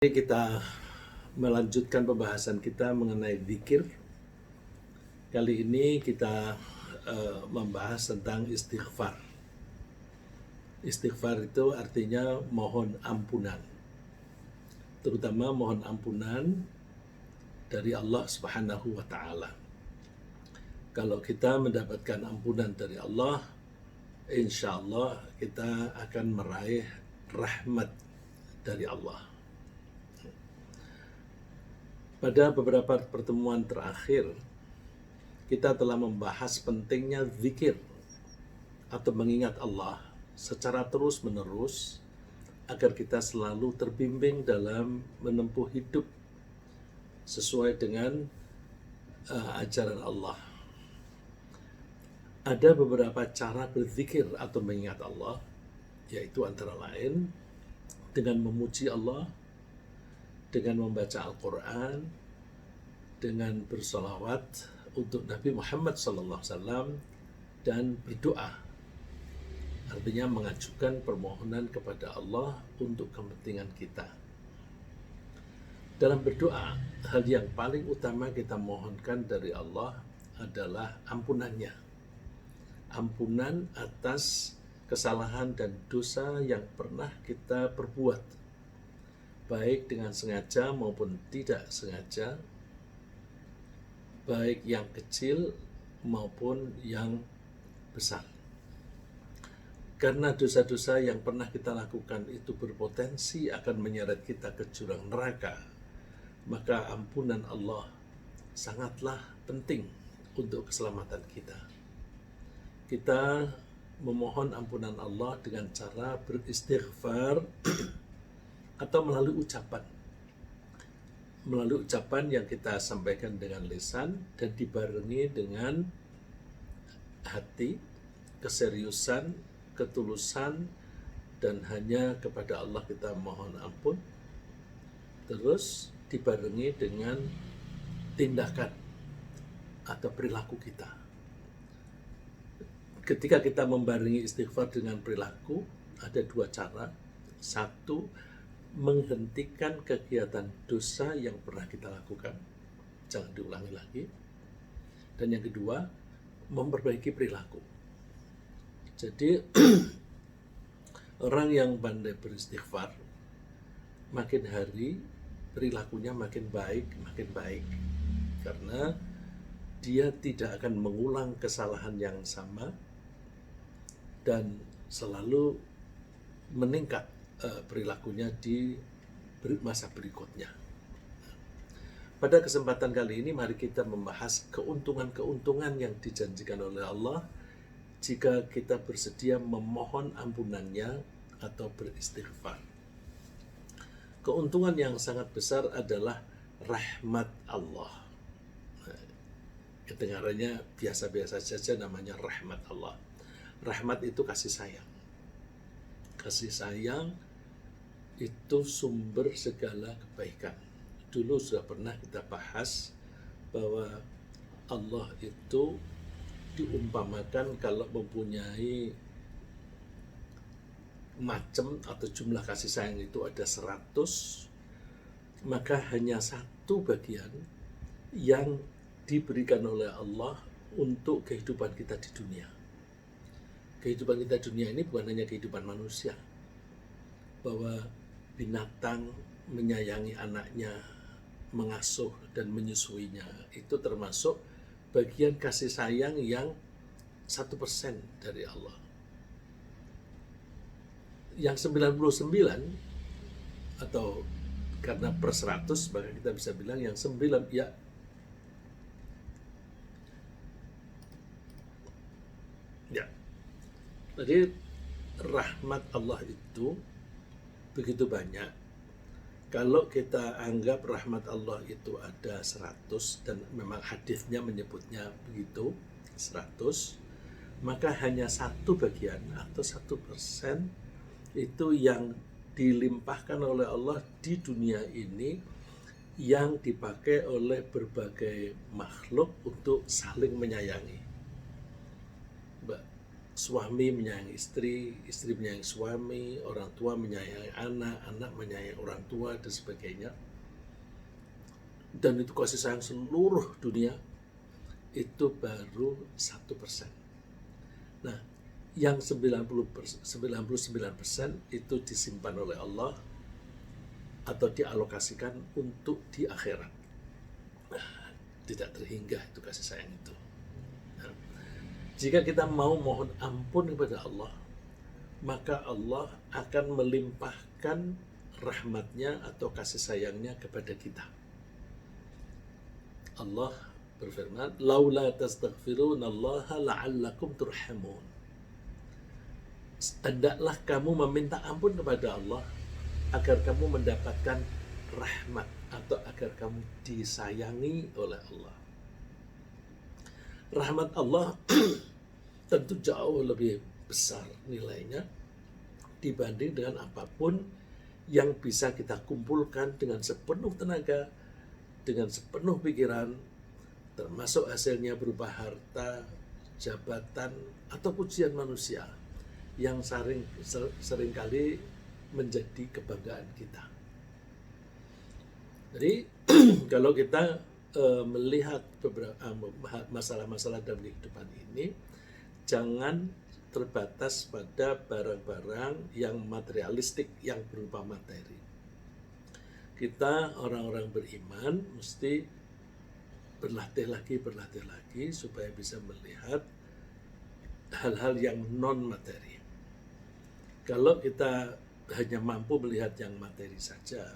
Ini kita melanjutkan pembahasan kita mengenai zikir. Kali ini kita membahas tentang istighfar. Istighfar itu artinya mohon ampunan. Terutama mohon ampunan dari Allah Subhanahu wa taala. Kalau kita mendapatkan ampunan dari Allah, insya Allah kita akan meraih rahmat dari Allah. Pada beberapa pertemuan terakhir, kita telah membahas pentingnya zikir atau mengingat Allah secara terus-menerus agar kita selalu terbimbing dalam menempuh hidup sesuai dengan ajaran Allah. Ada beberapa cara berzikir atau mengingat Allah, yaitu antara lain dengan memuji Allah, dengan membaca Al-Quran, dengan bersolawat untuk Nabi Muhammad SAW, dan berdoa. Artinya mengajukan permohonan kepada Allah untuk kepentingan kita. Dalam berdoa, hal yang paling utama kita mohonkan dari Allah adalah ampunannya. Ampunan atas kesalahan dan dosa yang pernah kita perbuat, baik dengan sengaja maupun tidak sengaja, baik yang kecil maupun yang besar. Karena dosa-dosa yang pernah kita lakukan itu berpotensi akan menyeret kita ke jurang neraka, maka ampunan Allah sangatlah penting untuk keselamatan kita. Kita memohon ampunan Allah dengan cara beristighfar atau melalui ucapan. Melalui ucapan yang kita sampaikan dengan lisan dan dibarengi dengan hati, keseriusan, ketulusan, dan hanya kepada Allah kita mohon ampun. Terus dibarengi dengan tindakan atau perilaku kita. Ketika kita membarengi istighfar dengan perilaku, ada dua cara. Satu, menghentikan kegiatan dosa yang pernah kita lakukan, jangan diulangi lagi. Dan yang kedua, memperbaiki perilaku. Jadi orang yang pandai beristighfar, makin hari perilakunya makin baik, karena dia tidak akan mengulang kesalahan yang sama dan selalu meningkat perilakunya di masa berikutnya. Pada kesempatan kali ini mari kita membahas keuntungan-keuntungan yang dijanjikan oleh Allah jika kita bersedia memohon ampunannya atau beristighfar. Keuntungan yang sangat besar adalah rahmat Allah. Kedengarannya biasa-biasa saja, namanya rahmat Allah. Rahmat itu kasih sayang. Kasih sayang itu sumber segala kebaikan. Dulu sudah pernah kita bahas bahwa Allah itu diumpamakan kalau mempunyai macam atau jumlah kasih sayang itu ada 100, maka hanya satu bagian yang diberikan oleh Allah untuk kehidupan kita di dunia. Kehidupan kita di dunia ini bukan hanya kehidupan manusia, bahwa binatang menyayangi anaknya, mengasuh dan menyusuinya, itu termasuk bagian kasih sayang yang 1% dari Allah. Yang 99 atau karena per 100 maka kita bisa bilang yang 9 ya jadi rahmat Allah itu begitu banyak. Kalau kita anggap rahmat Allah itu ada 100, dan memang hadisnya menyebutnya begitu 100, maka hanya satu bagian atau 1% itu yang dilimpahkan oleh Allah di dunia ini, yang dipakai oleh berbagai makhluk untuk saling menyayangi. suami menyayangi istri, istri menyayangi suami, orang tua menyayangi anak, anak menyayangi orang tua, dan sebagainya. Dan itu kasih sayang seluruh dunia, itu baru 1%. Nah, yang 99% itu disimpan oleh Allah atau dialokasikan untuk di akhirat. Nah, tidak terhingga itu kasih sayang itu. Nah, jika kita mau mohon ampun kepada Allah, maka Allah akan melimpahkan rahmatnya atau kasih sayangnya kepada kita. Allah berfirman, laula tastaghfirunallaha la'allakum turhamun. Hendaklah kamu meminta ampun kepada Allah agar kamu mendapatkan rahmat atau agar kamu disayangi oleh Allah. Rahmat Allah tentu jauh lebih besar nilainya dibanding dengan apapun yang bisa kita kumpulkan dengan sepenuh tenaga, dengan sepenuh pikiran, termasuk hasilnya berupa harta, jabatan, atau pujian manusia yang seringkali menjadi kebanggaan kita. Jadi kalau kita melihat beberapa masalah-masalah dalam kehidupan ini, jangan terbatas pada barang-barang yang materialistik, yang berupa materi. Kita orang-orang beriman mesti berlatih lagi supaya bisa melihat hal-hal yang non materi. Kalau kita hanya mampu melihat yang materi saja,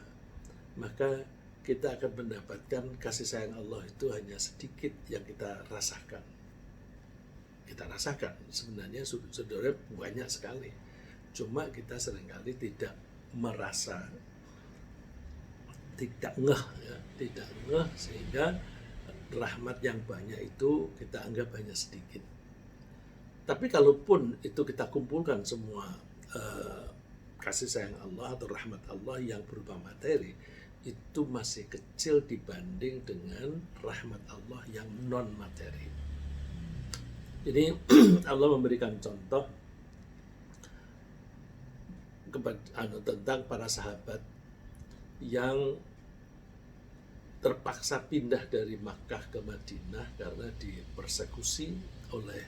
maka kita akan mendapatkan kasih sayang Allah itu hanya sedikit yang kita rasakan. Kita rasakan sebenarnya saudara banyak sekali, cuma kita seringkali tidak merasa, tidak ngeh sehingga rahmat yang banyak itu kita anggap hanya sedikit. Tapi kalaupun itu kita kumpulkan semua kasih sayang Allah atau rahmat Allah yang berupa materi, itu masih kecil dibanding dengan rahmat Allah yang non materi. Jadi Allah memberikan contoh tentang para sahabat yang terpaksa pindah dari Makkah ke Madinah karena dipersekusi oleh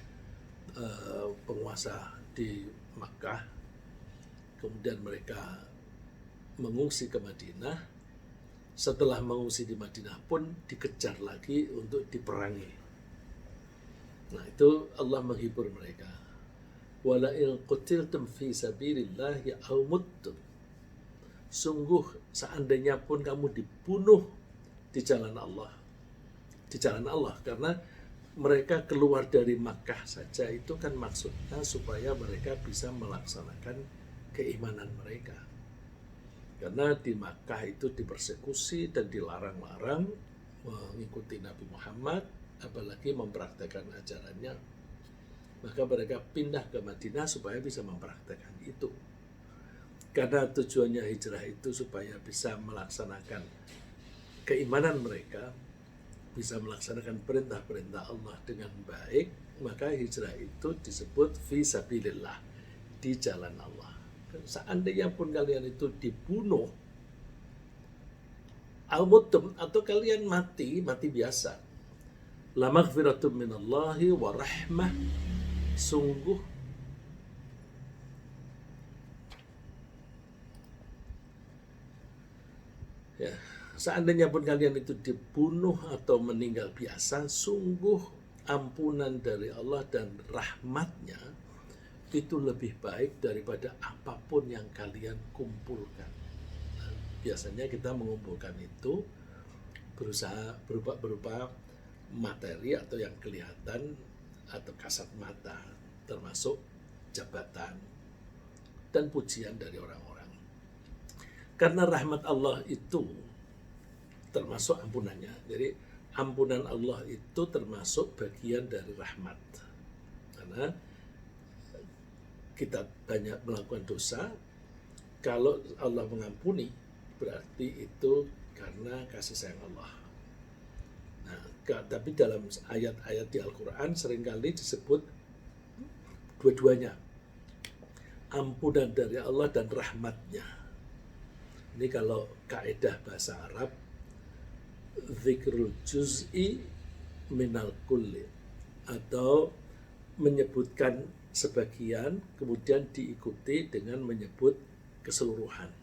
penguasa di Makkah. Kemudian mereka mengungsi ke Madinah. Setelah mengungsi di Madinah pun dikejar lagi untuk diperangi. Nah, itu Allah menghibur mereka. Wala in qutiltum fi sabilillahi aw muttum. Sungguh seandainya pun kamu dibunuh di jalan Allah. Di jalan Allah, karena mereka keluar dari Makkah saja itu kan maksudnya supaya mereka bisa melaksanakan keimanan mereka. Karena di Makkah itu dipersekusi dan dilarang-larang mengikuti Nabi Muhammad, apalagi mempraktekkan ajarannya. Maka mereka pindah ke Madinah supaya bisa mempraktekkan itu. Karena tujuannya hijrah itu supaya bisa melaksanakan keimanan mereka, bisa melaksanakan perintah-perintah Allah dengan baik, maka hijrah itu disebut fi sabilillah, di jalan Allah. Seandainya pun kalian itu dibunuh, al-mutum, atau kalian mati biasa, la maghfiratum minallahi wa rahmah, sungguh ya, seandainya pun kalian itu dibunuh atau meninggal biasa, sungguh ampunan dari Allah dan rahmatnya itu lebih baik daripada apapun yang kalian kumpulkan. Nah, biasanya kita mengumpulkan itu berusaha berupa materi atau yang kelihatan atau kasat mata, termasuk jabatan dan pujian dari orang-orang. Karena rahmat Allah itu termasuk ampunannya. Jadi ampunan Allah itu termasuk bagian dari rahmat. Karena kita banyak melakukan dosa, kalau Allah mengampuni berarti itu karena kasih sayang Allah. Nah, tapi dalam ayat-ayat di Al-Quran seringkali disebut dua-duanya, ampunan dari Allah dan rahmatnya. Ini kalau kaidah bahasa Arab, dzikrul juz'i minal kulli, atau menyebutkan sebagian kemudian diikuti dengan menyebut keseluruhan.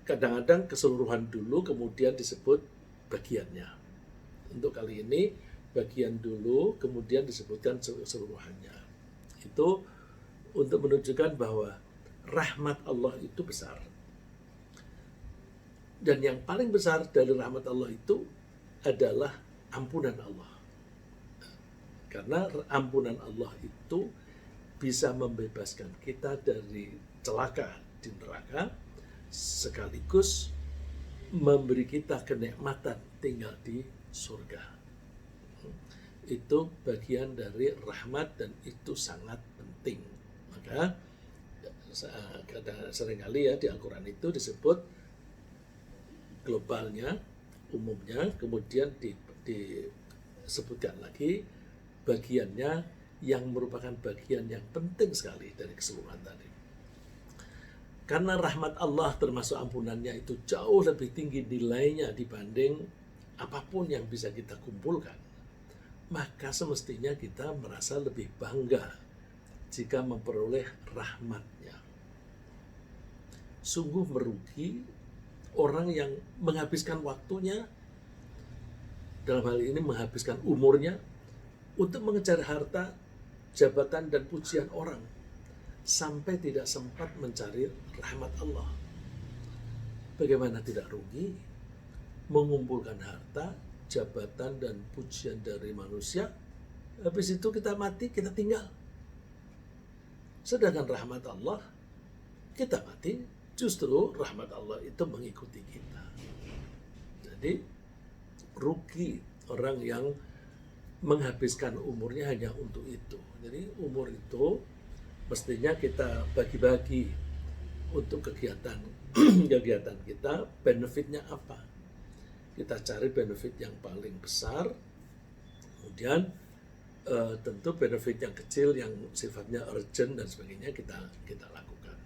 Kadang-kadang keseluruhan dulu kemudian disebut bagiannya. Untuk kali ini bagian dulu kemudian disebutkan keseluruhannya. Itu untuk menunjukkan bahwa rahmat Allah itu besar. Dan yang paling besar dari rahmat Allah itu adalah ampunan Allah. Karena ampunan Allah itu bisa membebaskan kita dari celaka di neraka, sekaligus memberi kita kenikmatan tinggal di surga. Itu bagian dari rahmat dan itu sangat penting. Maka seringkali ya di Al-Quran itu disebut globalnya, umumnya, kemudian disebutkan lagi bagiannya yang merupakan bagian yang penting sekali dari keseluruhan tadi. Karena rahmat Allah termasuk ampunannya itu jauh lebih tinggi nilainya dibanding apapun yang bisa kita kumpulkan, maka semestinya kita merasa lebih bangga jika memperoleh rahmatnya. Sungguh merugi orang yang menghabiskan waktunya, dalam hal ini menghabiskan umurnya, untuk mengejar harta, jabatan, dan pujian orang, sampai tidak sempat mencari rahmat Allah. Bagaimana tidak rugi mengumpulkan harta, jabatan, dan pujian dari manusia, habis itu kita mati, kita tinggal. Sedangkan rahmat Allah, kita mati, justru rahmat Allah itu mengikuti kita. Jadi rugi orang yang menghabiskan umurnya hanya untuk itu. Jadi umur itu mestinya kita bagi-bagi untuk kegiatan kegiatan kita. Benefitnya apa? Kita cari benefit yang paling besar, kemudian tentu benefit yang kecil yang sifatnya urgent dan sebagainya kita lakukan.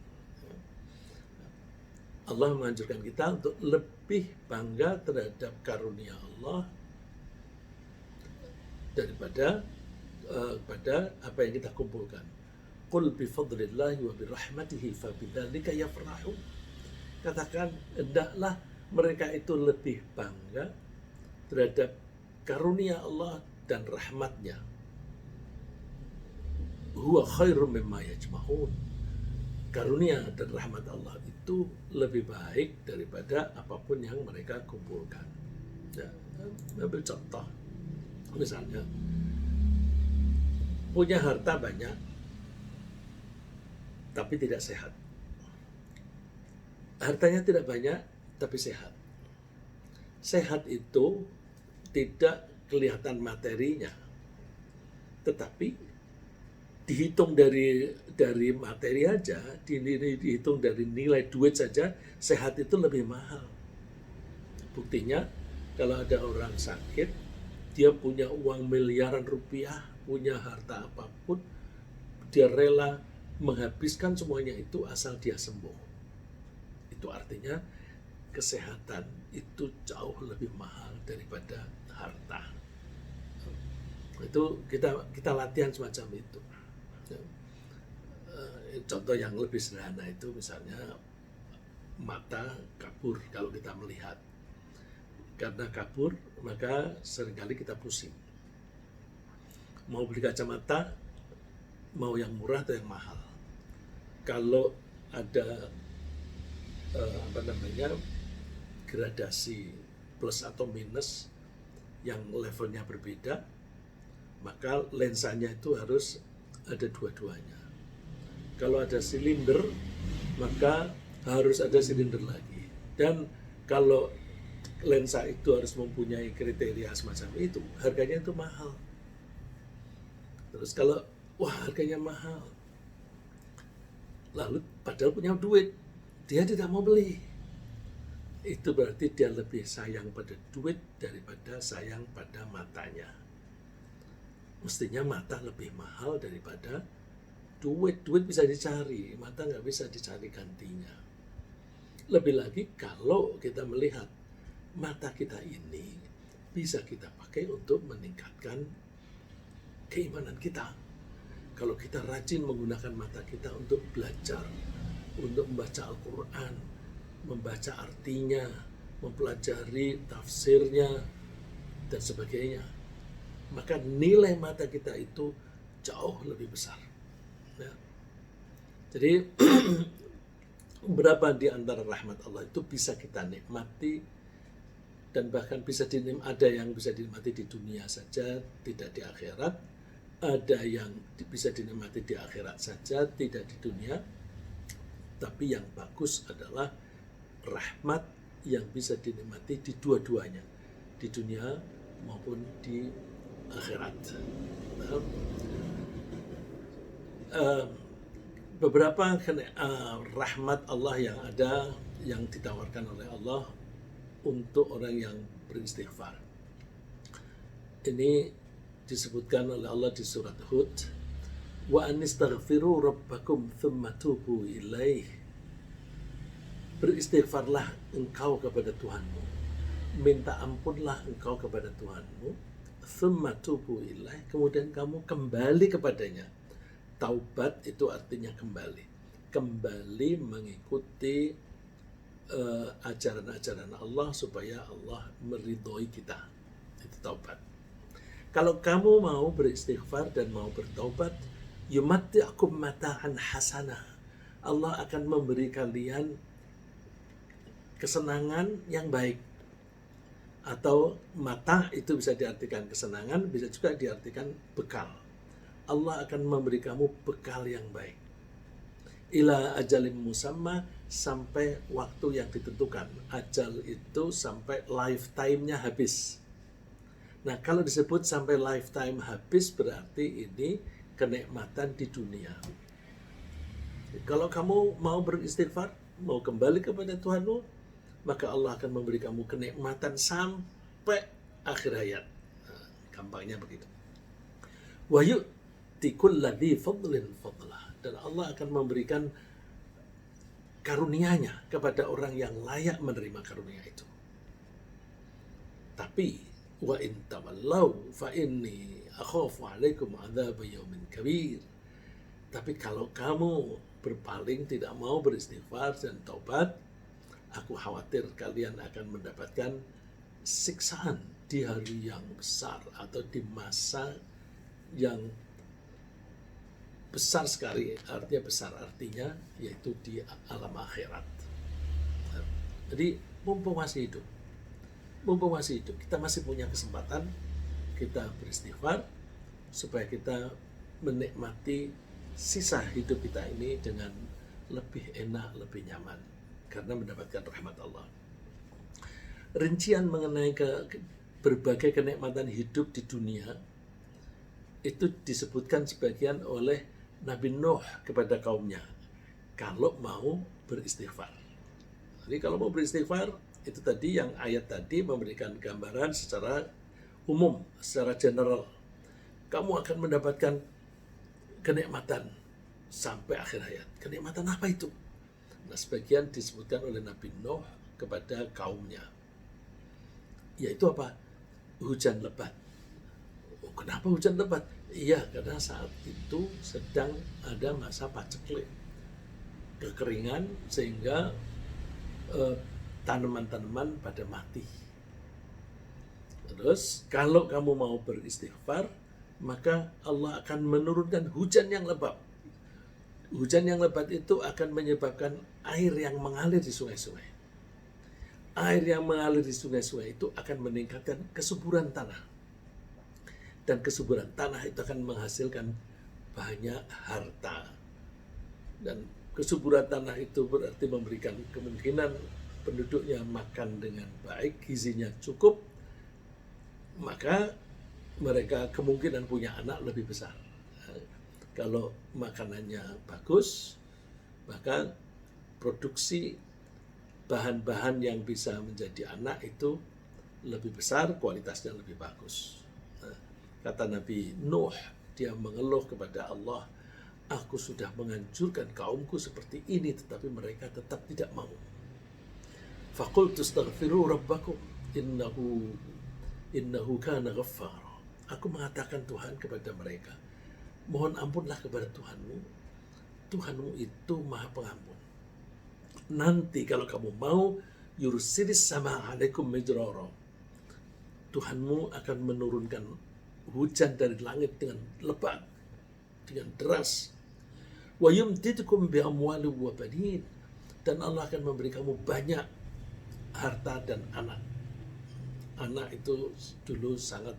Allah menganjurkan kita untuk lebih bangga terhadap karunia Allah daripada pada apa yang kita kumpulkan. Qul bi fadlillahi wa bi rahmatihi fa bidzalika yafrahun. Katakan, hendaklah mereka itu lebih bangga terhadap karunia Allah dan rahmatnya. Huwa khairum mimma yajma'un. Karunia dan rahmat Allah itu lebih baik daripada apapun yang mereka kumpulkan. Ya, ambil contoh. Misalnya, punya harta banyak, tapi tidak sehat. Hartanya tidak banyak, tapi sehat. Sehat itu tidak kelihatan materinya, tetapi dihitung dari materi aja, dihitung dari nilai duit saja, sehat itu lebih mahal. Buktinya, kalau ada orang sakit, dia punya uang miliaran rupiah, punya harta apapun, dia rela menghabiskan semuanya itu asal dia sembuh. Itu artinya kesehatan itu jauh lebih mahal daripada harta. Itu kita latihan semacam itu. Contoh yang lebih sederhana itu misalnya mata kabur kalau kita melihat. Karena kabur, maka seringkali kita pusing. Mau beli kacamata, mau yang murah atau yang mahal. Kalau ada gradasi plus atau minus yang levelnya berbeda, maka lensanya itu harus ada dua-duanya. Kalau ada silinder, maka harus ada silinder lagi. Dan kalau lensa itu harus mempunyai kriteria semacam itu, harganya itu mahal. Terus kalau, harganya mahal, lalu padahal punya duit, dia tidak mau beli. Itu berarti dia lebih sayang pada duit daripada sayang pada matanya. Mestinya mata lebih mahal daripada duit. Duit bisa dicari, mata nggak bisa dicari gantinya. Lebih lagi kalau kita melihat mata kita ini bisa kita pakai untuk meningkatkan keimanan kita. Kalau kita rajin menggunakan mata kita untuk belajar, untuk membaca Al-Quran, membaca artinya, mempelajari tafsirnya, dan sebagainya, maka nilai mata kita itu jauh lebih besar. Ya. Jadi berapa di antara rahmat Allah itu bisa kita nikmati, dan bahkan ada yang bisa dinikmati di dunia saja, tidak di akhirat. Ada yang bisa dinikmati di akhirat saja, tidak di dunia. Tapi yang bagus adalah rahmat yang bisa dinikmati di dua-duanya, di dunia maupun di akhirat. Beberapa rahmat Allah yang ada, yang ditawarkan oleh Allah untuk orang yang beristighfar. Ini disebutkan oleh Allah di surat Hud, wa anistaghfiru rabbakum thumma tubu ilaih. Beristighfarlah engkau kepada Tuhanmu, minta ampunlah engkau kepada Tuhanmu, thumma tubu ilaih, kemudian kamu kembali kepadanya. Taubat itu artinya kembali mengikuti ajaran-ajaran Allah supaya Allah meridhoi kita. Itu taubat. Kalau kamu mau beristighfar dan mau bertaubat, yumatti'akum mata'an hasanah. Allah akan memberi kalian kesenangan yang baik. Atau mata itu bisa diartikan kesenangan, bisa juga diartikan bekal. Allah akan memberi kamu bekal yang baik. Ila ajalim musamma, sampai waktu yang ditentukan. Ajal itu sampai lifetime-nya habis. Nah, kalau disebut sampai lifetime habis, berarti ini kenikmatan di dunia. Kalau kamu mau beristighfar, mau kembali kepada Tuhanmu, maka Allah akan memberi kamu kenikmatan sampai akhir hayat. Nah, gampangnya begitu. Wa yu'ti kulladzi fadlin fadlah. Dan Allah akan memberikan karunia-Nya kepada orang yang layak menerima karunia itu. Tapi wa in tawallaw fa inni akhafu 'alaikum 'adzab yaumin kabir. Tapi kalau kamu berpaling, tidak mau beristighfar dan taubat, aku khawatir kalian akan mendapatkan siksaan di hari yang besar atau di masa yang besar sekali. Artinya yaitu di alam akhirat. Jadi mumpung masih hidup, kita masih punya kesempatan, kita beristighfar supaya kita menikmati sisa hidup kita ini dengan lebih enak, lebih nyaman, karena mendapatkan rahmat Allah. Rincian mengenai berbagai kenikmatan hidup di dunia itu disebutkan sebagian oleh Nabi Nuh kepada kaumnya, kalau mau beristighfar. Jadi kalau mau beristighfar, itu tadi yang ayat tadi memberikan gambaran secara umum, secara general. Kamu akan mendapatkan kenikmatan sampai akhir hayat. Kenikmatan apa itu? Nah, sebagian disebutkan oleh Nabi Nuh kepada kaumnya. Yaitu apa? Hujan lebat. Oh, kenapa hujan lebat? Iya, karena saat itu sedang ada masa paceklik, kekeringan, sehingga tanaman-tanaman pada mati. Terus kalau kamu mau beristighfar, maka Allah akan menurunkan hujan yang lebat. Hujan yang lebat itu akan menyebabkan air yang mengalir di sungai-sungai. Air yang mengalir di sungai-sungai itu akan meningkatkan kesuburan tanah. Dan kesuburan tanah itu akan menghasilkan banyak harta. Dan kesuburan tanah itu berarti memberikan kemungkinan penduduknya makan dengan baik, gizinya cukup, maka mereka kemungkinan punya anak lebih besar. Kalau makanannya bagus, maka produksi bahan-bahan yang bisa menjadi anak itu lebih besar, kualitasnya lebih bagus. Kata Nabi Nuh, dia mengeluh kepada Allah, aku sudah menghancurkan kaumku seperti ini, tetapi mereka tetap tidak mau. Faqultu astaghfiru rabbakum innahu kana ghaffara. Aku mengatakan Tuhan kepada mereka, mohon ampunlah kepada Tuhanmu. Tuhanmu itu maha pengampun. Nanti kalau kamu mau, yursilis sama alaikum midrara. Tuhanmu akan menurunkan hujan dari langit dengan lebat, dengan deras. Wa yumdidkum bi amwali wa banin. Dan Allah akan memberi kamu banyak harta dan anak. Anak itu dulu sangat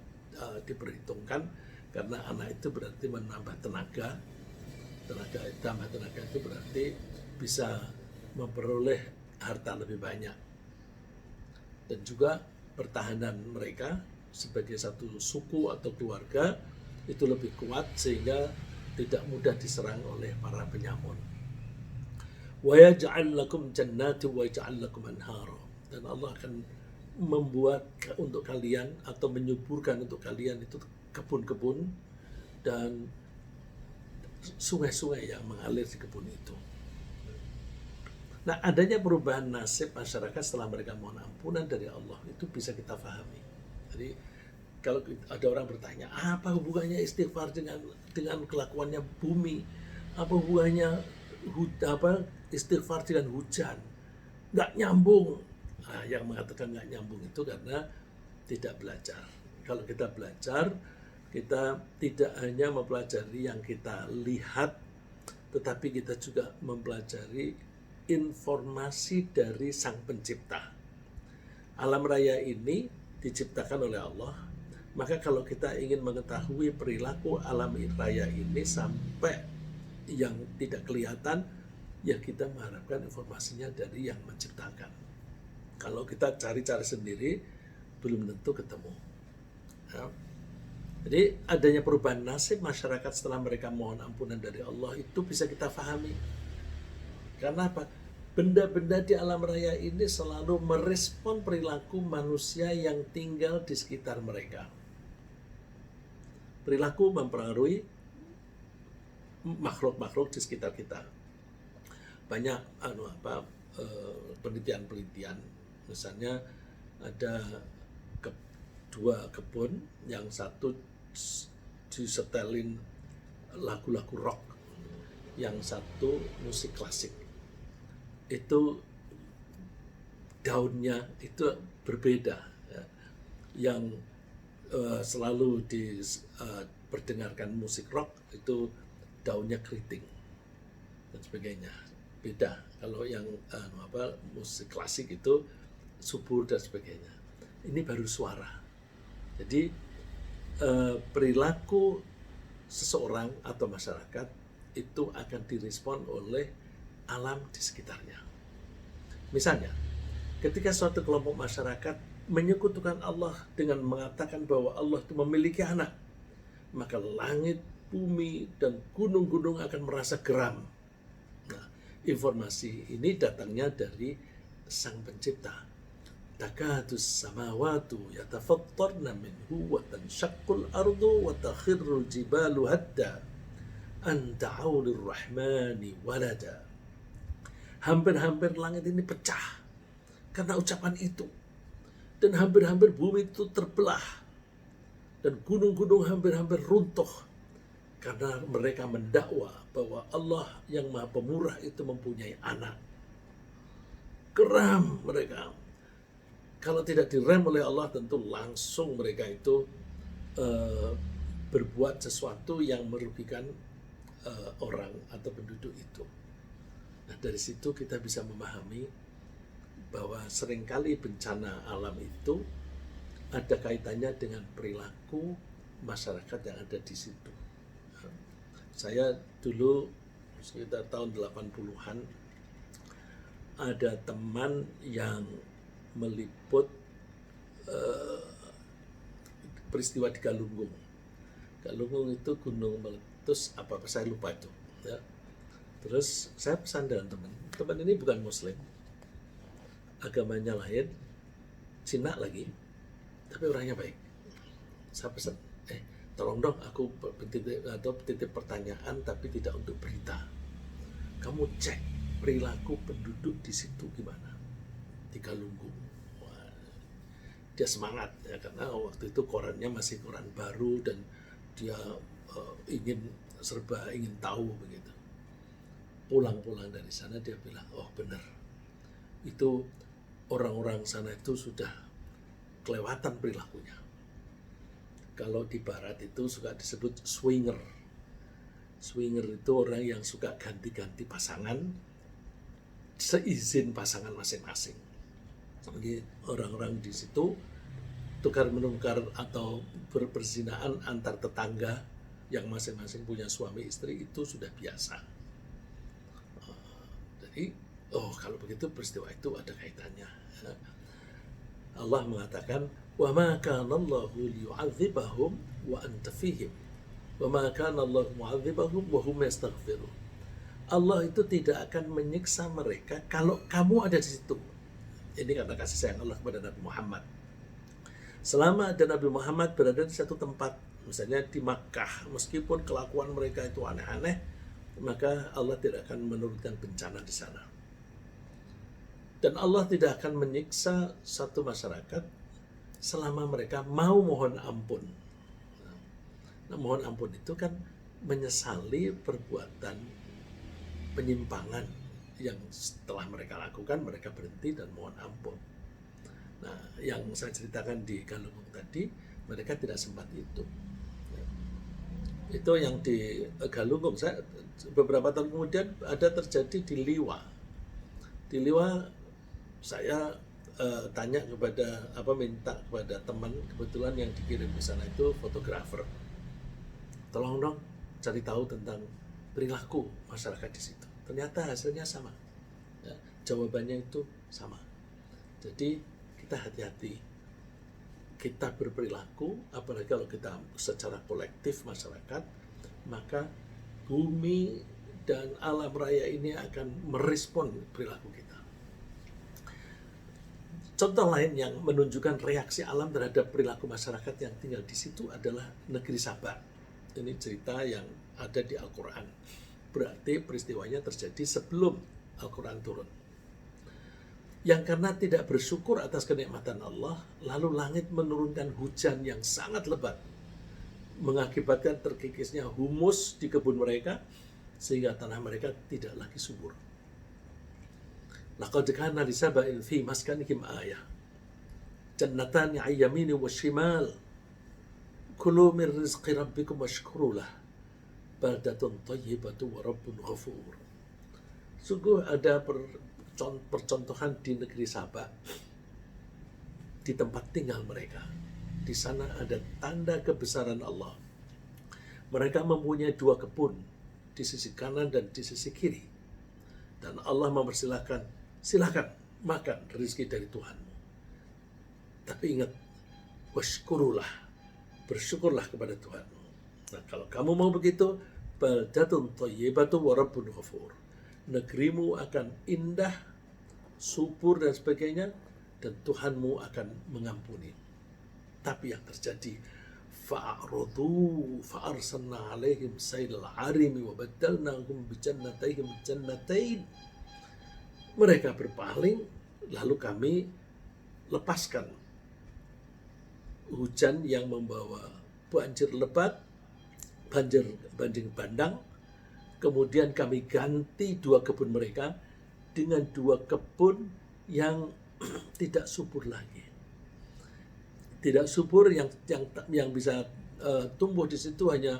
diperhitungkan, karena anak itu berarti menambah tenaga. Tambah tenaga itu berarti bisa memperoleh harta lebih banyak. Dan juga pertahanan mereka sebagai satu suku atau keluarga itu lebih kuat, sehingga tidak mudah diserang oleh para penyamun. Wa yaj'al lakum jannati wa yaj'al lakum anhara. Dan Allah akan membuat untuk kalian atau menyuburkan untuk kalian itu kebun-kebun dan sungai-sungai yang mengalir di kebun itu. Nah, adanya perubahan nasib masyarakat setelah mereka mohon ampunan dari Allah itu bisa kita pahami. Jadi kalau ada orang bertanya, apa hubungannya istighfar dengan kelakuannya bumi? Apa hubungannya istighfar dengan hujan? Nggak nyambung. Nah, yang mengatakan nggak nyambung itu karena tidak belajar. Kalau kita belajar, kita tidak hanya mempelajari yang kita lihat, tetapi kita juga mempelajari informasi dari Sang Pencipta. Alam raya ini diciptakan oleh Allah, maka kalau kita ingin mengetahui perilaku alam raya ini sampai yang tidak kelihatan, ya kita mengharapkan informasinya dari yang menciptakan. Kalau kita cari-cari sendiri, belum tentu ketemu. Ya. Jadi adanya perubahan nasib masyarakat setelah mereka mohon ampunan dari Allah itu bisa kita pahami. Karena apa? Benda-benda di alam raya ini selalu merespon perilaku manusia yang tinggal di sekitar mereka. Perilaku mempengaruhi makhluk-makhluk di sekitar kita. Banyak penelitian-penelitian, misalnya ada dua kebun, yang satu disetelin lagu-lagu rock, yang satu musik klasik. Itu daunnya itu berbeda, ya. Yang selalu diperdengarkan musik rock itu daunnya keriting dan sebagainya, beda. Kalau yang musik klasik itu subur dan sebagainya. Ini baru suara. Jadi perilaku seseorang atau masyarakat itu akan direspon oleh alam di sekitarnya. Misalnya, ketika suatu kelompok masyarakat menyekutukan Allah dengan mengatakan bahwa Allah itu memiliki anak, maka langit, bumi, dan gunung-gunung akan merasa geram. Nah, informasi ini datangnya dari Sang Pencipta. Takadus samawatu yatafattarna minhu wa tanshaqqul ardu wa takhirrul jibalu hadda an da'u lirrahmani walada. Hampir-hampir langit ini pecah karena ucapan itu, dan hampir-hampir bumi itu terbelah, dan gunung-gunung hampir-hampir runtuh karena mereka mendakwa bahwa Allah yang Maha Pemurah itu mempunyai anak. Geram mereka. Kalau tidak direm oleh Allah, tentu langsung mereka itu berbuat sesuatu yang merugikan orang atau penduduk itu. Nah, dari situ kita bisa memahami bahwa seringkali bencana alam itu ada kaitannya dengan perilaku masyarakat yang ada di situ. Saya dulu sekitar tahun 80-an ada teman yang meliput peristiwa di Galunggung. Galunggung itu gunung meletus apa saya lupa itu. Ya. Terus saya pesan dengan teman ini bukan Muslim, agamanya lain, Cina lagi, tapi orangnya baik. Saya pesan, Tolong dong aku titip pertanyaan tapi tidak untuk berita. Kamu cek perilaku penduduk di situ gimana, di Galunggung. Wah, dia semangat ya, karena waktu itu korannya masih koran baru dan dia ingin tahu begitu. Pulang dari sana dia bilang, oh benar, itu orang-orang sana itu sudah kelewatan perilakunya. Kalau di barat itu suka disebut swinger. Swinger itu orang yang suka ganti-ganti pasangan seizin pasangan masing-masing. Jadi orang-orang di situ tukar-menukar atau berperzinaan antar tetangga yang masing-masing punya suami istri itu sudah biasa. Jadi, kalau begitu peristiwa itu ada kaitannya. Allah mengatakan, wa ma kana Allahu liyu'adzibahum wa anta fihim wa ma kana Allahu mu'adzibahum wa hum yastaghfirun. Allah itu tidak akan menyiksa mereka kalau kamu ada di situ. Ini karena kasih sayang Allah kepada Nabi Muhammad. Selama ada Nabi Muhammad berada di satu tempat, misalnya di Makkah, meskipun kelakuan mereka itu aneh-aneh, maka Allah tidak akan menurunkan bencana di sana. Dan Allah tidak akan menyiksa satu masyarakat selama mereka mau mohon ampun. Nah, mohon ampun itu kan menyesali perbuatan penyimpangan yang setelah mereka lakukan, mereka berhenti dan mohon ampun. Nah, yang saya ceritakan di Galunggung tadi, mereka tidak sempat itu. Itu yang di Galunggung. Beberapa tahun kemudian ada terjadi di Liwa. Di Liwa saya minta kepada teman, kebetulan yang dikirim ke sana itu fotografer. Tolong dong cari tahu tentang perilaku masyarakat di situ. Ternyata hasilnya sama. Ya, jawabannya itu sama. Jadi kita hati-hati. Kita berperilaku, apalagi kalau kita secara kolektif masyarakat, maka bumi dan alam raya ini akan merespon perilaku kita. Contoh lain yang menunjukkan reaksi alam terhadap perilaku masyarakat yang tinggal di situ adalah negeri Sabah. Ini cerita yang ada di Al-Quran. Berarti peristiwanya terjadi sebelum Al-Quran turun. Yang karena tidak bersyukur atas kenikmatan Allah, lalu langit menurunkan hujan yang sangat lebat, mengakibatkan terkikisnya humus di kebun mereka, sehingga tanah mereka tidak lagi subur. Laqad kana li sab'in fi maskanihim ayah. Jannatan 'an yamini wa shimal. Kulu min rizqi rabbikum washkuru lah. Baldatun thayyibatu wa rabbun ghafur. Sungguh ada percontohan di negeri Sabah, di tempat tinggal mereka. Di sana ada tanda kebesaran Allah. Mereka mempunyai 2 kebun, di sisi kanan dan di sisi kiri. Dan Allah mempersilahkan, silakan makan rezeki dari Tuhanmu. Tapi ingat, washkurulah, bersyukurlah kepada Tuhanmu. Nah, kalau kamu mau begitu, baldatun thayyibatu wa rabbun ghafur. Negerimu akan indah, subur dan sebagainya, dan Tuhanmu akan mengampuni. Tapi yang terjadi, fa'arudu fa'arsalna alaihim sailal arimi wa baddalnahum bijannatayhim jannatain. Mereka berpaling, lalu kami lepaskan hujan yang membawa banjir lebat, banjir bandang. Kemudian kami ganti 2 kebun mereka dengan 2 kebun yang tidak subur lagi. Tidak subur, yang bisa tumbuh di situ hanya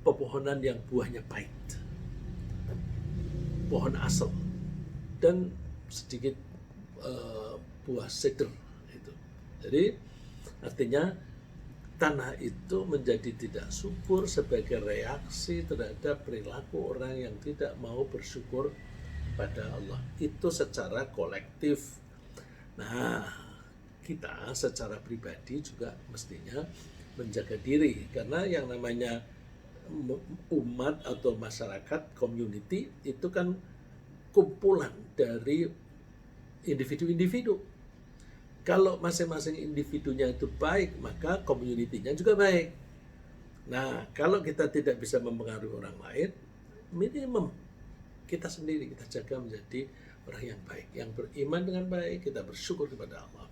pepohonan yang buahnya pahit, pohon asem, dan sedikit buah seder itu. Jadi artinya tanah itu menjadi tidak subur sebagai reaksi terhadap perilaku orang yang tidak mau bersyukur pada Allah. Itu secara kolektif. Nah, kita secara pribadi juga mestinya menjaga diri, karena yang namanya umat atau masyarakat, community, itu kan kumpulan dari individu-individu. Kalau masing-masing individunya itu baik, maka community-nya juga baik. Nah, kalau kita tidak bisa mempengaruhi orang lain, minimum kita sendiri kita jaga menjadi orang yang baik, yang beriman dengan baik, kita bersyukur kepada Allah.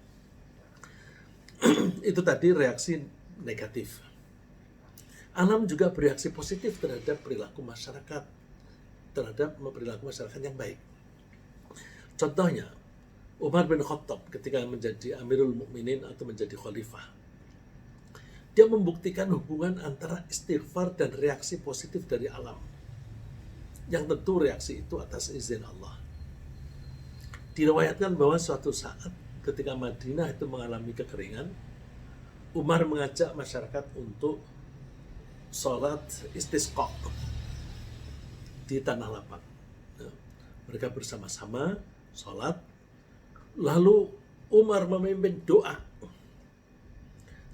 Itu tadi reaksi negatif. Alam juga bereaksi positif terhadap perilaku masyarakat, terhadap perilaku masyarakat yang baik. Contohnya, Umar bin Khattab ketika menjadi Amirul Mukminin atau menjadi khalifah, dia membuktikan hubungan antara istighfar dan reaksi positif dari alam. Yang tentu reaksi itu atas izin Allah. Diriwayatkan bahwa suatu saat ketika Madinah itu mengalami kekeringan, Umar mengajak masyarakat untuk sholat istisqa di tanah lapang. Mereka bersama-sama sholat, lalu Umar memimpin doa.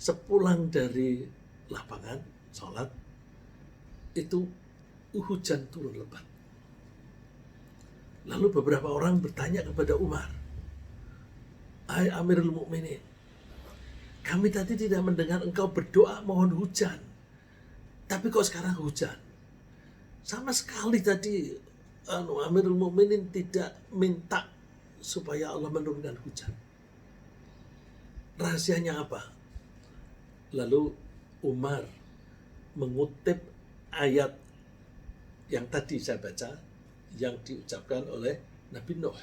Sepulang dari lapangan sholat, itu hujan turun lebat. Lalu beberapa orang bertanya kepada Umar, "Hai Amirul Mukminin, kami tadi tidak mendengar engkau berdoa mohon hujan. Tapi kok sekarang hujan? Sama sekali tadi Amirul Mukminin tidak minta supaya Allah menurunkan hujan. Rahasianya apa?" Lalu Umar mengutip ayat yang tadi saya baca, yang diucapkan oleh Nabi Nuh.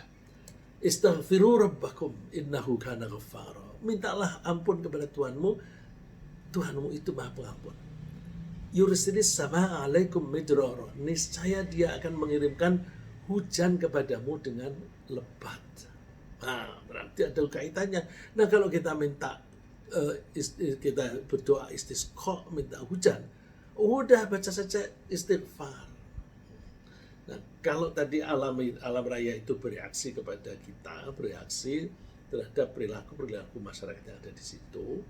"Istaghfiru rabbakum innahu kana ghaffara." Mintalah ampun kepada Tuhanmu. Tuhanmu itu Maha Pengampun. "Yursilis sama alaikum midrara." Niscaya dia akan mengirimkan hujan kepadamu dengan lebat. Nah, berarti ada kaitannya. Nah, kalau kita minta kita berdoa istisqa, minta hujan, udah baca saja istighfar. Nah, kalau tadi alam raya itu bereaksi kepada kita, bereaksi terhadap perilaku masyarakat yang ada di situ.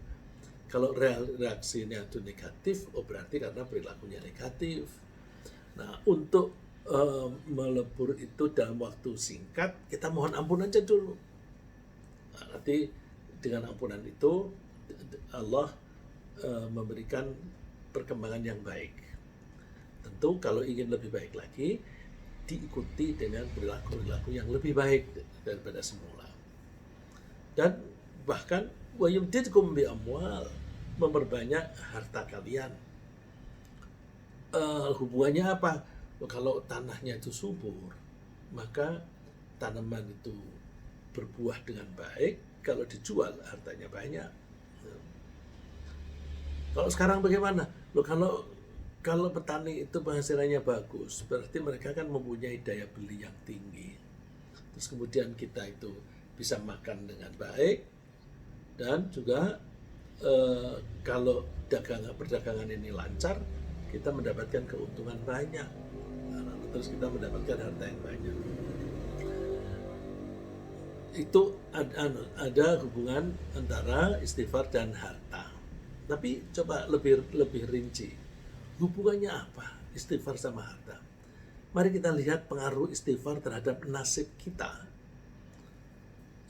Kalau reaksinya itu negatif, berarti karena perilakunya negatif. Nah, untuk melebur itu dalam waktu singkat, kita mohon ampun aja dulu. Nah, nanti dengan ampunan itu Allah memberikan perkembangan yang baik. Tentu kalau ingin lebih baik lagi, diikuti dengan perilaku yang lebih baik daripada semula. Dan bahkan wa yumdidkum bi amwal, memperbanyak harta kalian. Hubungannya apa? Kalau tanahnya itu subur, maka tanaman itu berbuah dengan baik. Kalau dijual hartanya banyak. Kalau sekarang bagaimana? Kalau petani itu penghasilannya bagus, berarti mereka kan mempunyai daya beli yang tinggi. Terus kemudian kita itu bisa makan dengan baik, dan juga kalau perdagangan ini lancar, kita mendapatkan keuntungan banyak. Lalu terus kita mendapatkan harta yang banyak. Itu ada hubungan antara istighfar dan harta. Tapi coba lebih rinci. Hubungannya apa istighfar sama harta? Mari kita lihat pengaruh istighfar terhadap nasib kita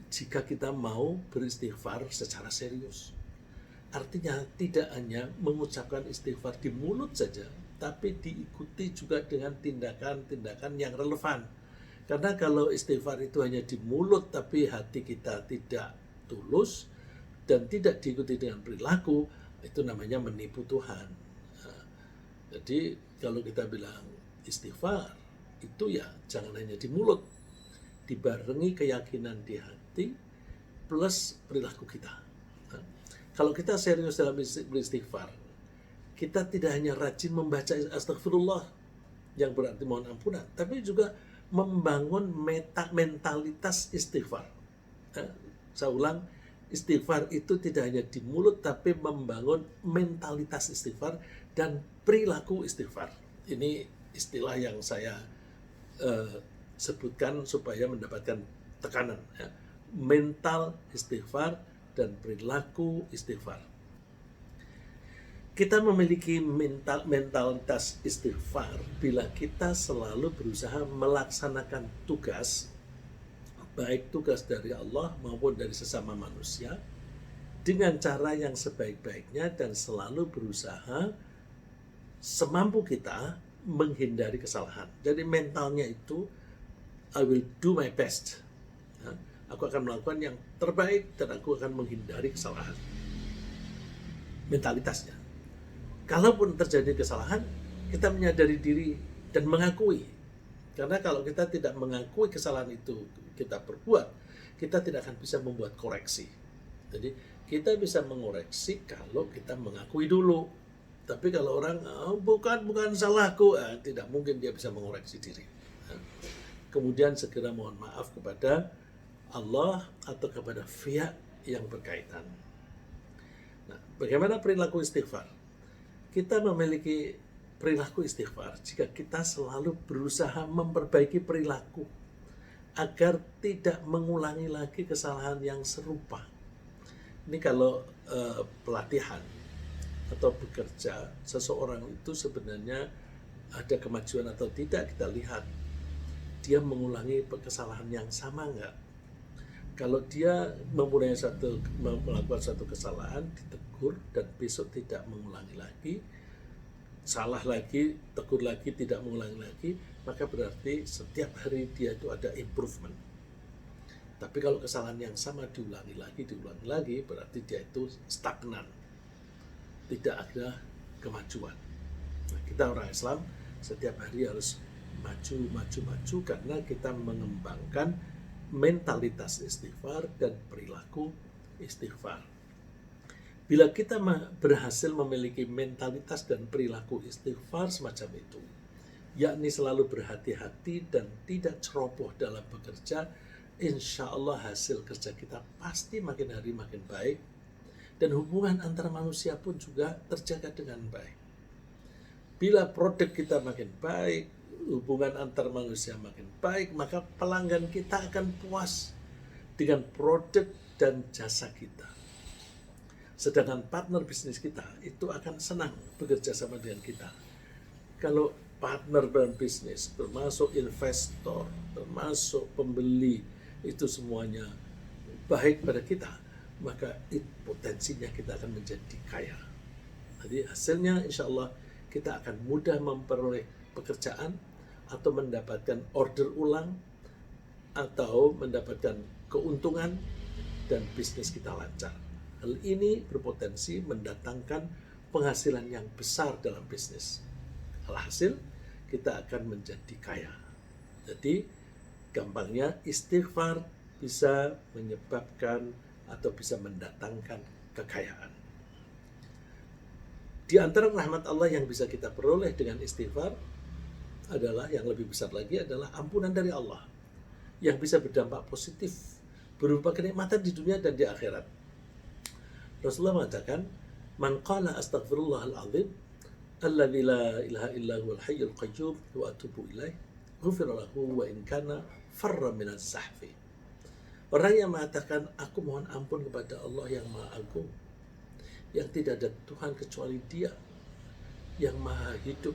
jika kita mau beristighfar secara serius. Artinya tidak hanya mengucapkan istighfar di mulut saja, tapi diikuti juga dengan tindakan-tindakan yang relevan. Karena kalau istighfar itu hanya di mulut tapi hati kita tidak tulus dan tidak diikuti dengan perilaku, itu namanya menipu Tuhan. Jadi kalau kita bilang istighfar, itu ya jangan hanya di mulut, dibarengi keyakinan di hati plus perilaku kita. Nah, kalau kita serius dalam beristighfar, kita tidak hanya rajin membaca astagfirullah yang berarti mohon ampunan, tapi juga membangun mentalitas istighfar. Saya ulang, istighfar itu tidak hanya di mulut, tapi membangun mentalitas istighfar dan perilaku istighfar. Ini istilah yang saya sebutkan supaya mendapatkan tekanan. Ya. Mental istighfar dan perilaku istighfar. Kita memiliki mentalitas istighfar bila kita selalu berusaha melaksanakan tugas, baik tugas dari Allah maupun dari sesama manusia, dengan cara yang sebaik-baiknya dan selalu berusaha semampu kita menghindari kesalahan. Jadi mentalnya itu I will do my best. Ya, aku akan melakukan yang terbaik dan aku akan menghindari kesalahan. Mentalitasnya. Kalaupun terjadi kesalahan, kita menyadari diri dan mengakui. Karena kalau kita tidak mengakui kesalahan itu kita perbuat, kita tidak akan bisa membuat koreksi. Jadi kita bisa mengoreksi kalau kita mengakui dulu. Tapi kalau orang bukan salahku, tidak mungkin dia bisa mengoreksi diri. Kemudian segera mohon maaf kepada Allah atau kepada pihak yang berkaitan. Nah, bagaimana perilaku istighfar? Kita memiliki perilaku istighfar jika kita selalu berusaha memperbaiki perilaku agar tidak mengulangi lagi kesalahan yang serupa. Ini kalau pelatihan atau bekerja, seseorang itu sebenarnya ada kemajuan atau tidak, kita lihat dia mengulangi kesalahan yang sama enggak. Kalau dia melakukan satu kesalahan, ditegur dan besok tidak mengulangi lagi, salah lagi, tegur lagi, tidak mengulangi lagi, maka berarti setiap hari dia itu ada improvement. Tapi kalau kesalahan yang sama diulangi lagi, berarti dia itu stagnan, tidak ada kemajuan. Nah, kita orang Islam setiap hari harus maju karena kita mengembangkan mentalitas istighfar dan perilaku istighfar. Bila kita berhasil memiliki mentalitas dan perilaku istighfar semacam itu, yakni selalu berhati-hati dan tidak ceroboh dalam bekerja, insya Allah hasil kerja kita pasti makin hari makin baik, dan hubungan antar manusia pun juga terjaga dengan baik. Bila produk kita makin baik, hubungan antar manusia makin baik, maka pelanggan kita akan puas dengan produk dan jasa kita. Sedangkan partner bisnis kita itu akan senang bekerja sama dengan kita. Kalau partner dalam bisnis, termasuk investor, termasuk pembeli, itu semuanya baik pada kita, maka potensinya kita akan menjadi kaya. Jadi hasilnya insya Allah kita akan mudah memperoleh pekerjaan atau mendapatkan order ulang atau mendapatkan keuntungan dan bisnis kita lancar. Hal ini berpotensi mendatangkan penghasilan yang besar dalam bisnis. Alhasil kita akan menjadi kaya. Jadi gampangnya istighfar bisa menyebabkan atau bisa mendatangkan kekayaan. Di antara rahmat Allah yang bisa kita peroleh dengan istighfar adalah, yang lebih besar lagi adalah ampunan dari Allah yang bisa berdampak positif berupa kenikmatan di dunia dan di akhirat. Rasulullah mengatakan, "Man qala astaghfirullahal azim alladzi la ilaha illa huwal hayyul qayyum wa atubu ilaih, ghufira lahu wa in kana farra minaz zahfi." Orang yang mengatakan, aku mohon ampun kepada Allah yang Maha Agung, yang tidak ada Tuhan kecuali Dia, yang Maha Hidup,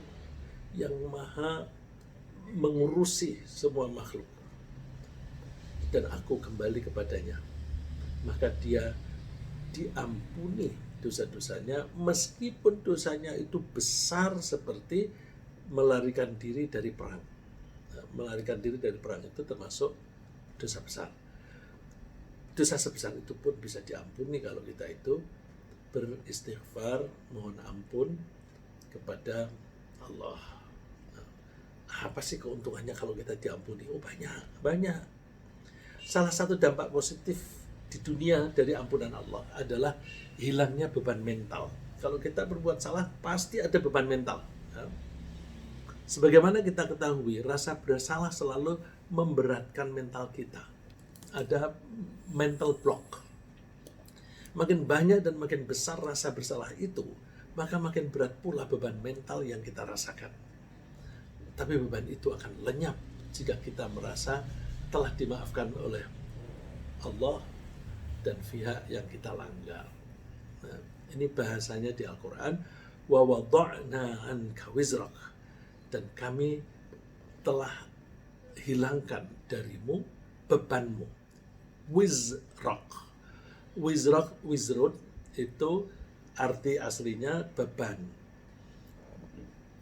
yang Maha mengurusi semua makhluk, dan aku kembali kepadanya, maka dia diampuni dosa-dosanya, meskipun dosanya itu besar seperti melarikan diri dari perang. Melarikan diri dari perang itu termasuk dosa besar. Dosa sebesar itu pun bisa diampuni kalau kita itu beristighfar, mohon ampun kepada Allah. Apa sih keuntungannya kalau kita diampuni? Oh, banyak. Salah satu dampak positif di dunia dari ampunan Allah adalah hilangnya beban mental. Kalau kita berbuat salah, pasti ada beban mental. Sebagaimana kita ketahui, rasa bersalah selalu memberatkan mental kita. Ada mental block. Makin banyak dan makin besar rasa bersalah itu, maka makin berat pula beban mental yang kita rasakan. Tapi beban itu akan lenyap jika kita merasa telah dimaafkan oleh Allah dan pihak yang kita langgar. Nah, ini bahasanya di Al-Quran, wa wada'na anka wizrak, dan kami telah hilangkan darimu bebanmu. Wizrun itu arti aslinya beban.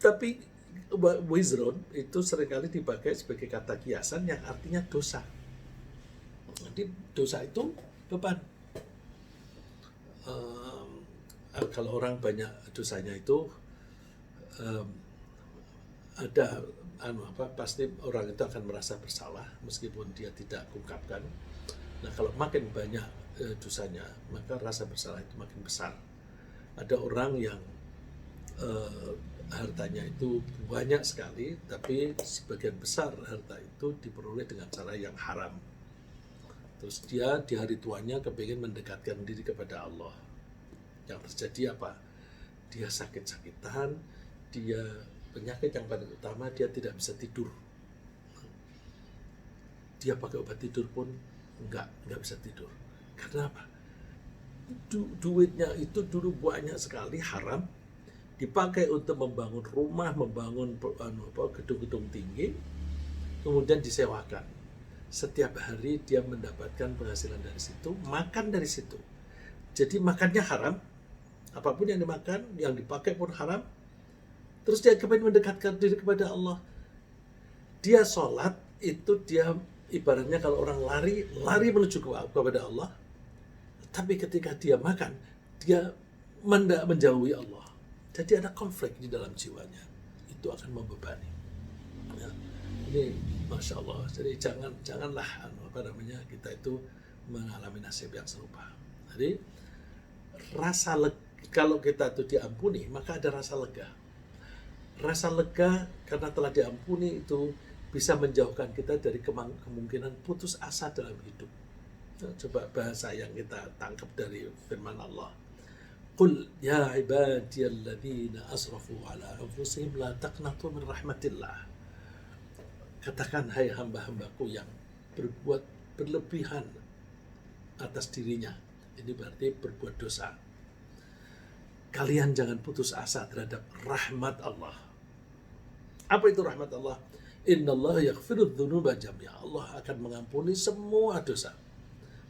Tapi wizron itu seringkali dipakai sebagai kata kiasan yang artinya dosa. Jadi dosa itu beban. Kalau orang banyak dosanya itu ada pasti orang itu akan merasa bersalah meskipun dia tidak ungkapkan. Nah, kalau makin banyak dosanya, maka rasa bersalah itu makin besar. Ada orang yang hartanya itu banyak sekali, tapi sebagian besar harta itu diperoleh dengan cara yang haram. Terus dia di hari tuanya kepingin mendekatkan diri kepada Allah. Yang terjadi apa? Dia sakit-sakitan, dia penyakit yang paling utama, dia tidak bisa tidur. Dia pakai obat tidur pun enggak bisa tidur. Karena apa? Duitnya itu dulu banyak sekali haram, dipakai untuk membangun rumah, membangun gedung-gedung tinggi, kemudian disewakan. Setiap hari dia mendapatkan penghasilan dari situ, makan dari situ. Jadi makannya haram, apapun yang dimakan, yang dipakai pun haram. Terus dia kepingin mendekatkan diri kepada Allah. Dia sholat, itu dia ibaratnya kalau orang lari menuju kepada Allah. Tapi ketika dia makan, dia menjauhi Allah. Jadi ada konflik di dalam jiwanya. Itu akan membebani. Ya, ini Masya Allah. Jadi janganlah kita itu mengalami nasib yang serupa. Jadi kalau kita itu diampuni, maka ada rasa lega. Rasa lega karena telah diampuni itu bisa menjauhkan kita dari kemungkinan putus asa dalam hidup. Coba bahasa yang kita tangkap dari firman Allah. Qul ya ibadiyalladzina asrafu ala anfusihim la taqnatu min rahmatillah. Katakan hai hamba-hambaku yang berbuat berlebihan atas dirinya. Ini berarti berbuat dosa. Kalian jangan putus asa terhadap rahmat Allah. Apa itu rahmat Allah? Innallaha yaghfiru dzunuba jami'a. Allah akan mengampuni semua dosa.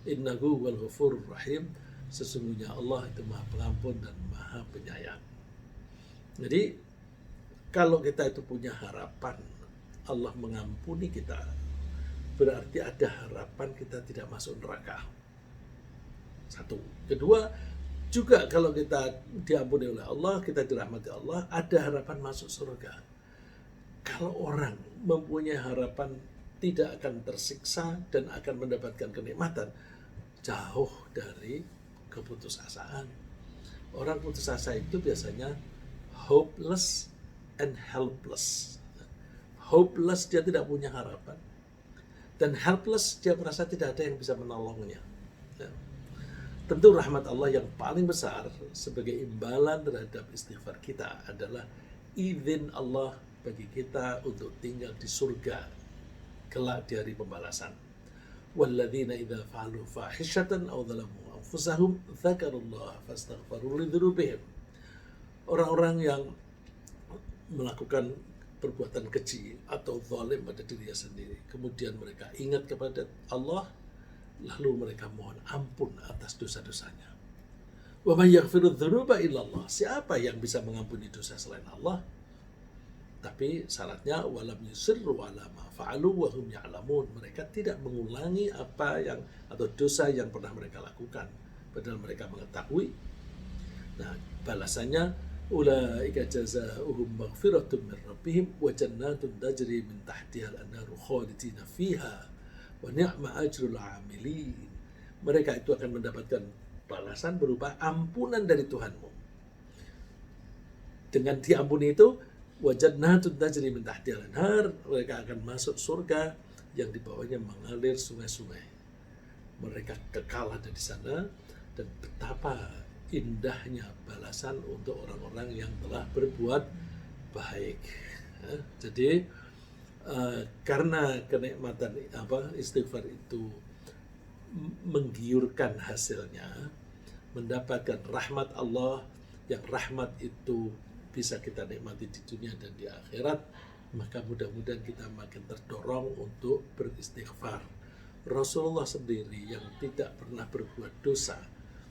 Innahu wal ghafurur rahim. Sesungguhnya Allah itu Maha Pengampun dan Maha Penyayang. Jadi kalau kita itu punya harapan Allah mengampuni kita, berarti ada harapan kita tidak masuk neraka. Satu. Kedua, juga kalau kita diampuni oleh Allah, kita dirahmati Allah, ada harapan masuk surga. Kalau orang mempunyai harapan tidak akan tersiksa dan akan mendapatkan kenikmatan, jauh dari keputusasaan. Orang putus asa itu biasanya hopeless and helpless. Hopeless, dia tidak punya harapan. Dan helpless, dia merasa tidak ada yang bisa menolongnya. Tentu rahmat Allah yang paling besar sebagai imbalan terhadap istighfar kita adalah izin Allah bagi kita untuk tinggal di surga kelak di hari pembalasan. Walladzina idza fa'alu fahishatan aw dzalamu anfusahum dzakarullaha fastaghfaru lidzunubihim. Orang-orang yang melakukan perbuatan keji atau zalim pada dirinya sendiri, kemudian mereka ingat kepada Allah, lalu mereka mohon ampun atas dosa-dosanya. Wa may yaghfiru dzunuba illallah. Siapa yang bisa mengampuni dosa selain Allah? Tapi syaratnya walam yusirru ala ma fa'alu wa hum ya'lamun. Mereka tidak mengulangi apa yang atau dosa yang pernah mereka lakukan padahal mereka mengetahui. Nah, balasannya ulaika jazaohum maghfiratun min rabbihim wa jannatun tajri min tahtiha al-anharu khalidina fiha wa ni'ma ajrul 'amilin. Mereka itu akan mendapatkan balasan berupa ampunan dari Tuhanmu. Dengan diampuni itu, wa jannatun tajri min tahtiha al-anhar, mereka akan masuk surga yang di bawahnya mengalir sungai-sungai. Mereka kekal ada di sana, dan betapa indahnya balasan untuk orang-orang yang telah berbuat baik. Jadi karena kenikmatan istighfar itu menggiurkan hasilnya, mendapatkan rahmat Allah, yang rahmat itu bisa kita nikmati di dunia dan di akhirat, maka mudah-mudahan kita makin terdorong untuk beristighfar. Rasulullah sendiri yang tidak pernah berbuat dosa,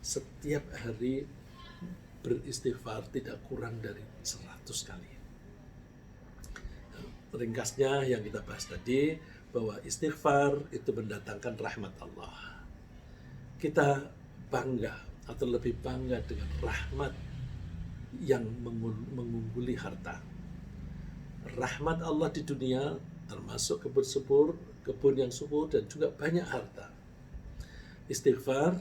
setiap hari beristighfar tidak kurang dari 100 kali. ringkasnya yang kita bahas tadi, bahwa istighfar itu mendatangkan rahmat Allah. Kita bangga atau lebih bangga dengan rahmat yang mengungguli harta. Rahmat Allah di dunia termasuk kebun yang subur dan juga banyak harta. Istighfar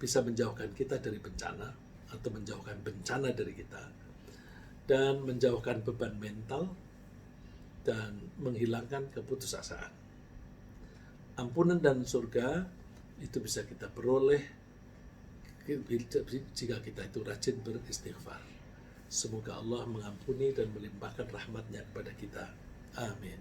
bisa menjauhkan kita dari bencana atau menjauhkan bencana dari kita dan menjauhkan beban mental dan menghilangkan keputusasaan. Ampunan dan surga itu bisa kita peroleh jika kita itu rajin beristighfar. Semoga Allah mengampuni dan melimpahkan rahmatnya kepada kita. Amin.